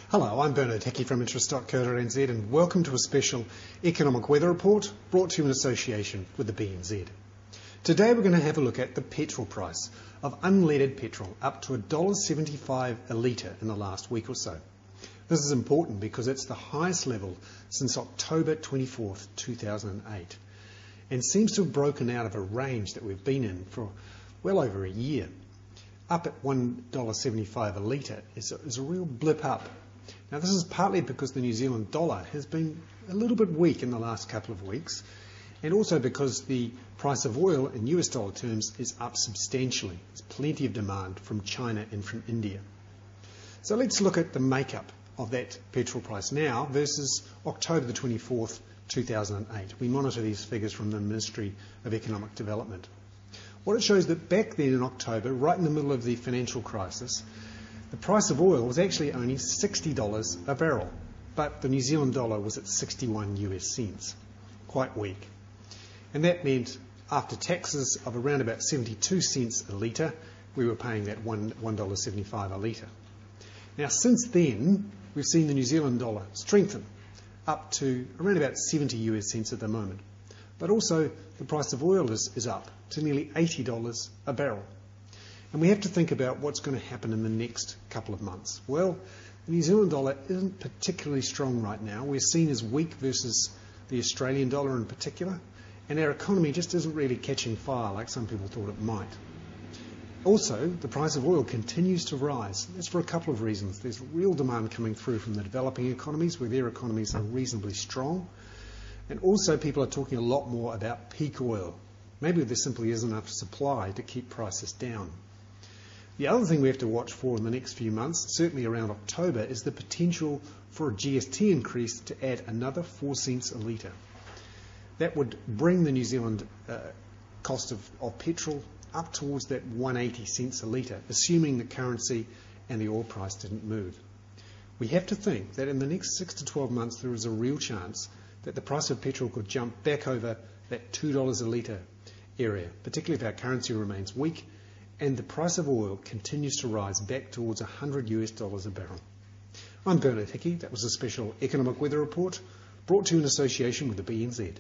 Hello, I'm Hickey from interest.co.nz and welcome to a special economic weather report brought to you in association with the BNZ. Today we're going to have a look at the petrol price of unleaded petrol up to $1.75 a litre in the last week or so. This is important because it's the highest level since October 24th, 2008 and seems to have broken out of a range that we've been in for well over a year. Up at $1.75 a litre is a real blip up. Now this is partly because the New Zealand dollar has been a little bit weak in the last couple of weeks, and also because the price of oil in US dollar terms is up substantially. There's plenty of demand from China and from India. So let's look at the makeup of that petrol price now versus October the 24th, 2008. We monitor these figures from the Ministry of Economic Development. What it shows that back then in October, right in the middle of the financial crisis, the price of oil was actually only $60 a barrel, but the New Zealand dollar was at 61 US cents, quite weak. And that meant after taxes of around about 72 cents a litre, we were paying that $1.75 a litre. Now since then, we've seen the New Zealand dollar strengthen up to around about 70 US cents at the moment. But also the price of oil is up to nearly $80 a barrel. And we have to think about what's going to happen in the next couple of months. Well, the New Zealand dollar isn't particularly strong right now. We're seen as weak versus the Australian dollar in particular, and our economy just isn't really catching fire like some people thought it might. Also, the price of oil continues to rise. That's for a couple of reasons. There's real demand coming through from the developing economies where their economies are reasonably strong. And also people are talking a lot more about peak oil. Maybe there simply isn't enough supply to keep prices down. The other thing we have to watch for in the next few months, certainly around October, is the potential for a GST increase to add another 4 cents a litre. That would bring the New Zealand cost of petrol up towards that 180 cents a litre, assuming the currency and the oil price didn't move. We have to think that in the next 6 to 12 months there is a real chance that the price of petrol could jump back over that $2 a litre area, particularly if our currency remains weak and the price of oil continues to rise back towards $100 US a barrel. I'm Hickey. That was a special economic weather report brought to you in association with the BNZ.